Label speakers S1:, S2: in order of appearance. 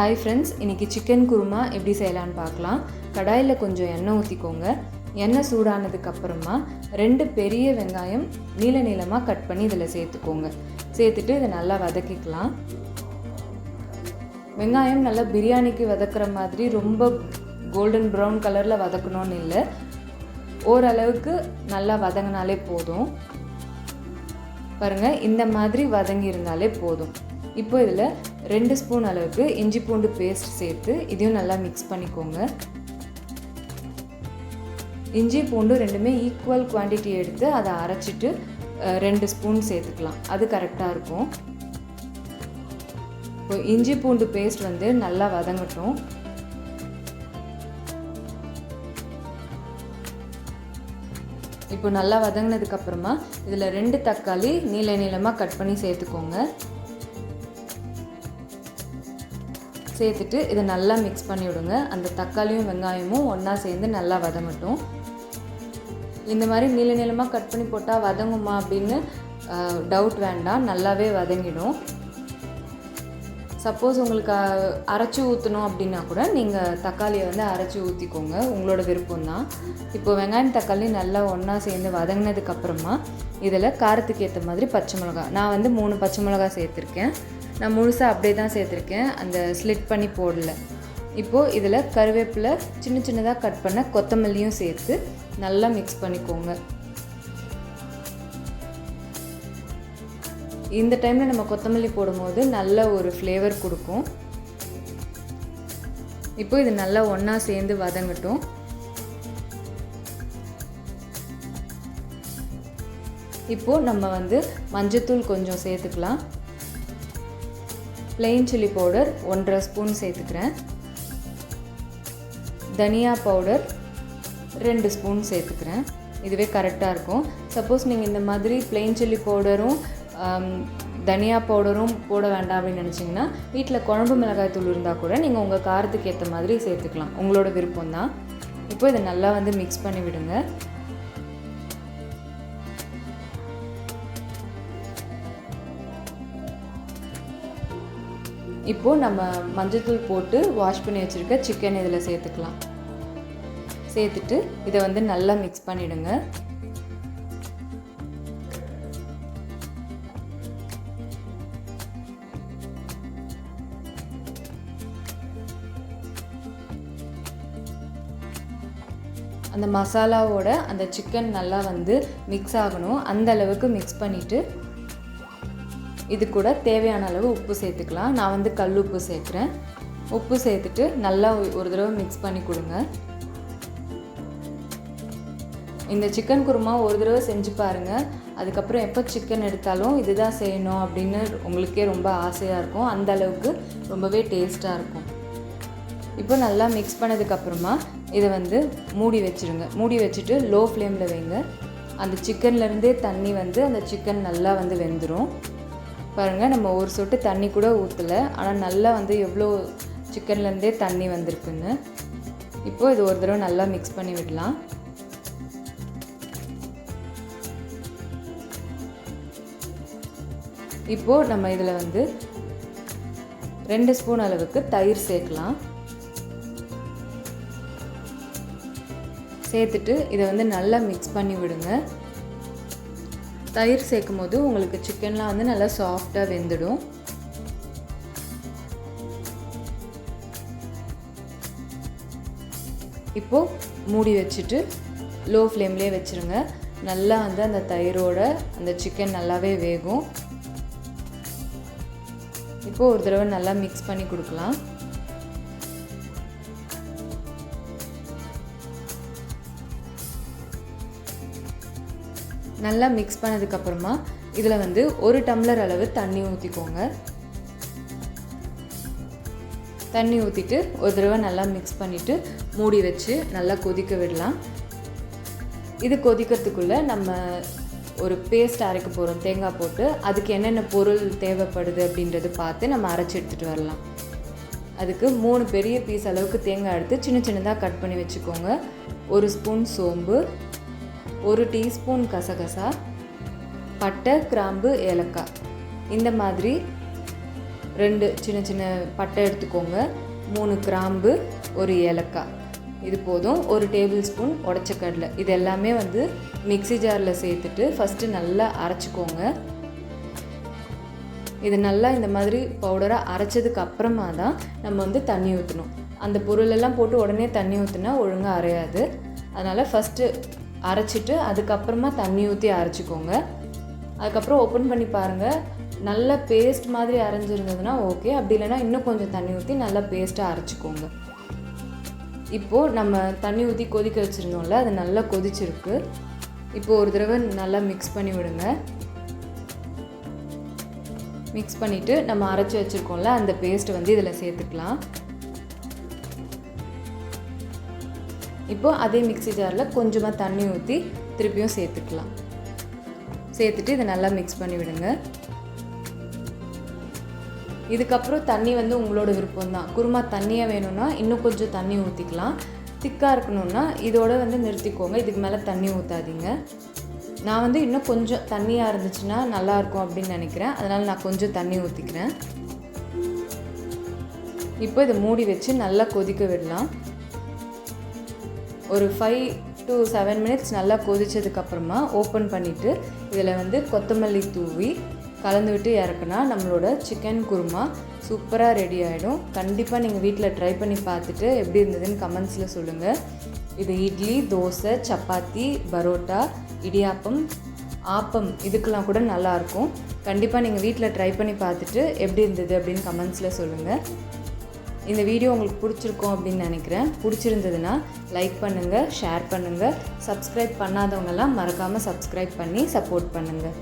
S1: Hi friends, இன்றைக்கி chicken kurma எப்படி செய்யலான்னு பார்க்கலாம். கடாயில் கொஞ்சம் எண்ணெய் ஊற்றிக்கோங்க. எண்ணெய் சூடானதுக்கப்புறமா 2 பெரிய வெங்காயம் நீள நீளமாக கட் பண்ணி இதில் சேர்த்துக்கோங்க. சேர்த்துட்டு இதை நல்லா வதக்கிக்கலாம். வெங்காயம் நல்லா பிரியாணிக்கு வதக்குற மாதிரி ரொம்ப கோல்டன் ப்ரௌன் கலரில் வதக்கணும்னு இல்லை, ஓரளவுக்கு நல்லா வதங்கினாலே போதும். பாருங்கள், இந்த மாதிரி வதங்கி இருந்தாலே போதும். இப்போ இதில் 2 ஸ்பூன் அளவுக்கு இஞ்சி பூண்டு பேஸ்ட் சேர்த்து இதையும் நல்லா மிக்ஸ் பண்ணிக்கோங்க. இஞ்சி பூண்டு ரெண்டுமே ஈக்குவல் குவான்டிட்டி எடுத்து அதை அரைச்சிட்டு 2 ஸ்பூன் சேர்த்துக்கலாம். அது கரெக்டாக இருக்கும். இப்போ இஞ்சி பூண்டு பேஸ்ட் நல்லா வதங்கட்டும். இப்போ நல்லா வதங்கினதுக்கப்புறமா இதில் 2 தக்காளி நீள நீளமாக கட் பண்ணி சேர்த்துக்கோங்க. சேர்த்துட்டு இதை நல்லா மிக்ஸ் பண்ணி விடுங்க. அந்த தக்காளியும் வெங்காயமும் ஒன்றா சேர்ந்து நல்லா வதங்கட்டும். இந்த மாதிரி நீள நீளமாக கட் பண்ணி போட்டால் வதங்குமா அப்படின்னு டவுட் வேண்டாம், நல்லாவே வதங்கிடும். சப்போஸ் உங்களுக்கு அரைச்சி ஊற்றணும் அப்படின்னா கூட நீங்கள் தக்காளியை அரைச்சி ஊற்றிக்கோங்க, உங்களோட விருப்பம்தான். இப்போ வெங்காயம் தக்காளி நல்லா ஒன்றா சேர்ந்து வதங்கினதுக்கப்புறமா இதில் காரத்துக்கு ஏற்ற மாதிரி பச்சை மிளகா, நான் 3 பச்சை மிளகா சேர்த்துருக்கேன். நான் முழுசாக அப்படியே தான் சேர்த்துருக்கேன், அந்த ஸ்லிட் பண்ணி போடல. இப்போது இதில் கருவேப்பிலை சின்ன சின்னதாக கட் பண்ண கொத்தமல்லியும் சேர்த்து நல்லா மிக்ஸ் பண்ணிக்கோங்க. இந்த டைமில் நம்ம கொத்தமல்லி போடும்போது நல்ல ஒரு ஃப்ளேவர் கொடுக்கும். இப்போ இது நல்லா ஒன்றா சேர்ந்து வதங்கட்டும். இப்போது நம்ம மஞ்சத்தூள் கொஞ்சம் சேர்த்துக்கலாம். பிளெயின் சில்லி பவுடர் 1.5 ஸ்பூன் சேர்த்துக்கிறேன். தனியா பவுடர் 2 ஸ்பூன் சேர்த்துக்கிறேன். இதுவே கரெக்டாக இருக்கும். சப்போஸ் நீங்கள் இந்த மாதிரி பிளெயின் சில்லி பவுடரும் தனியா பவுடரும் போட வேண்டாம் அப்படின்னு நினச்சிங்கன்னா வீட்டில் குழம்பு மிளகாய் தூள் இருந்தால் கூட நீங்கள் உங்கள் காரத்துக்கு ஏற்ற மாதிரி சேர்த்துக்கலாம், உங்களோட விருப்பம்தான். இப்போ இதை நல்லா மிக்ஸ் பண்ணி விடுங்க. இப்போது நம்ம மஞ்சள்தூள் போட்டு வாஷ் பண்ணி வச்சுருக்க சிக்கன் இதில் சேர்த்துக்கலாம். சேர்த்துட்டு இதை நல்லா மிக்ஸ் பண்ணிவிடுங்க. அந்த மசாலாவோட அந்த சிக்கன் நல்லா மிக்ஸ் ஆகணும், அந்த அளவுக்கு மிக்ஸ் பண்ணிவிட்டு இது கூட தேவையான அளவு உப்பு சேர்த்துக்கலாம். நான் கல் உப்பு சேர்க்குறேன். உப்பு சேர்த்துட்டு நல்லா ஒரு தடவை மிக்ஸ் பண்ணி கொடுங்க. இந்த சிக்கன் குருமா ஒரு தடவை செஞ்சு பாருங்கள். அதுக்கப்புறம் எப்போ சிக்கன் எடுத்தாலும் இதுதான் செய்யணும் அப்படின்னு உங்களுக்கே ரொம்ப ஆசையாக இருக்கும். அந்த அளவுக்கு ரொம்பவே டேஸ்ட்டாக இருக்கும். இப்போ நல்லா மிக்ஸ் பண்ணதுக்கப்புறமா இதை மூடி வச்சுருங்க. மூடி வச்சுட்டு லோ ஃப்ளேமில் வைங்க. அந்த சிக்கன்லேருந்தே தண்ணி அந்த சிக்கன் நல்லா வெந்துடும். பாருங்கள், நம்ம ஒரு சொட்டு தண்ணி கூட ஊற்றலை, ஆனால் நல்லா எவ்வளோ சிக்கன்லேருந்தே தண்ணி வந்திருக்குன்னு. இப்போது இது ஒரு தடவை நல்லா மிக்ஸ் பண்ணி விடலாம். இப்போது நம்ம இதில் 2 ஸ்பூன் அளவுக்கு தயிர் சேர்க்கலாம். சேர்த்துட்டு இதை நல்லா மிக்ஸ் பண்ணி விடுங்க. தயிர் சேர்க்கும் போது உங்களுக்கு சிக்கன்லாம் நல்லா சாஃப்டாக வெந்துடும். இப்போது மூடி வச்சுட்டு லோ ஃப்ளேம்லேயே வச்சுருங்க. நல்லா அந்த தயிரோட அந்த சிக்கன் நல்லாவே வேகும். இப்போது ஒரு தடவை நல்லா மிக்ஸ் பண்ணி கொடுக்கலாம். நல்லா மிக்ஸ் பண்ணதுக்கப்புறமா இதில் 1 டம்ளர் அளவு தண்ணி ஊற்றிக்கோங்க. தண்ணி ஊற்றிட்டு ஒரு தடவை நல்லா மிக்ஸ் பண்ணிவிட்டு மூடி வச்சு நல்லா கொதிக்க விடலாம். இது கொதிக்கிறதுக்குள்ளே நம்ம ஒரு பேஸ்ட் அரைக்க போகிறோம், தேங்காய் போட்டு. அதுக்கு என்னென்ன பொருள் தேவைப்படுது அப்படின்றது பார்த்து நம்ம அரைச்சி எடுத்துகிட்டு வரலாம். அதுக்கு 3 பெரிய பீஸ் அளவுக்கு தேங்காய் எடுத்து சின்ன சின்னதாக கட் பண்ணி வச்சுக்கோங்க. 1 ஸ்பூன் சோம்பு, 1 டீஸ்பூன் கசகசா, பட்டை, கிராம்பு, ஏலக்காய், இந்த மாதிரி 2 சின்ன சின்ன பட்டை எடுத்துக்கோங்க, 3 கிராம்பு, 1 ஏலக்காய், இது போதும். 1 டேபிள் ஸ்பூன் உடைச்ச கடலை. இது எல்லாமே வந்து மிக்ஸி ஜாரில் சேர்த்துட்டு ஃபஸ்ட்டு நல்லா அரைச்சிக்கோங்க. இது நல்லா இந்த மாதிரி பவுடராக அரைச்சதுக்கு அப்புறமா தான் நம்ம வந்து தண்ணி ஊற்றணும். அந்த பொருளெல்லாம் போட்டு உடனே தண்ணி ஊற்றினா ஒழுங்காக அரையாது. அதனால் ஃபஸ்ட்டு அரைச்சிட்டு அதுக்கப்புறமா தண்ணி ஊற்றி அரைச்சிக்கோங்க. அதுக்கப்புறம் ஓப்பன் பண்ணி பாருங்கள். நல்ல பேஸ்ட் மாதிரி அரைஞ்சிருந்ததுன்னா ஓகே, அப்படி இல்லைனா இன்னும் கொஞ்சம் தண்ணி ஊற்றி நல்லா பேஸ்ட்டாக அரைச்சிக்கோங்க. இப்போது நம்ம தண்ணி ஊற்றி கொதிக்க வச்சுருந்தோம்ல, அது நல்லா கொதிச்சிருக்கு. இப்போது ஒரு தடவை நல்லா மிக்ஸ் பண்ணி விடுங்க. மிக்ஸ் பண்ணிவிட்டு நம்ம அரைச்சி வச்சுருக்கோம்ல அந்த பேஸ்ட்டை வந்து இதில் சேர்த்துக்கலாம். இப்போது அதே மிக்ஸி ஜாரில் கொஞ்சமாக தண்ணி ஊற்றி திருப்பியும் சேர்த்துக்கலாம். சேர்த்துட்டு இதை நல்லா மிக்ஸ் பண்ணி விடுங்க. இதுக்கப்புறம் தண்ணி வந்து உங்களோட விருப்பம் தான். குருமா தண்ணியாக வேணும்னா இன்னும் கொஞ்சம் தண்ணி ஊற்றிக்கலாம். திக்காக இருக்கணும்னா இதோட வந்து நிறுத்திக்கோங்க. இதுக்கு மேலே தண்ணி ஊற்றாதீங்க. நான் வந்து இன்னும் கொஞ்சம் தண்ணியாக இருந்துச்சுன்னா நல்லாயிருக்கும் அப்படின்னு நினைக்கிறேன். அதனால் நான் கொஞ்சம் தண்ணி ஊற்றிக்கிறேன். இப்போ இதை மூடி வச்சு நல்லா கொதிக்க விடலாம். ஒரு 5 to 7 மினிட்ஸ் நல்லா கொதித்ததுக்கப்புறமா ஓப்பன் பண்ணிவிட்டு இதில் வந்து கொத்தமல்லி தூவி கலந்து விட்டு இறக்குனா நம்மளோட சிக்கன் குருமா சூப்பராக ரெடி ஆகிடும். கண்டிப்பாக நீங்கள் வீட்டில் ட்ரை பண்ணி பார்த்துட்டு எப்படி இருந்ததுன்னு கமெண்ட்ஸில் சொல்லுங்கள். இது இட்லி, தோசை, சப்பாத்தி, பரோட்டா, இடியாப்பம், ஆப்பம் இதுக்கெல்லாம் கூட நல்லாயிருக்கும். கண்டிப்பாக நீங்கள் வீட்டில் ட்ரை பண்ணி பார்த்துட்டு எப்படி இருந்தது அப்படின்னு கமெண்ட்ஸில் சொல்லுங்கள். இந்த வீடியோ உங்களுக்கு பிடிச்சிருக்கும் அப்படின்னு நினைக்கிறேன். பிடிச்சிருந்ததுன்னா லைக் பண்ணுங்கள், ஷேர் பண்ணுங்கள். சப்ஸ்கிரைப் பண்ணாதவங்கெல்லாம் மறக்காமல் சப்ஸ்கிரைப் பண்ணி சப்போர்ட் பண்ணுங்கள்.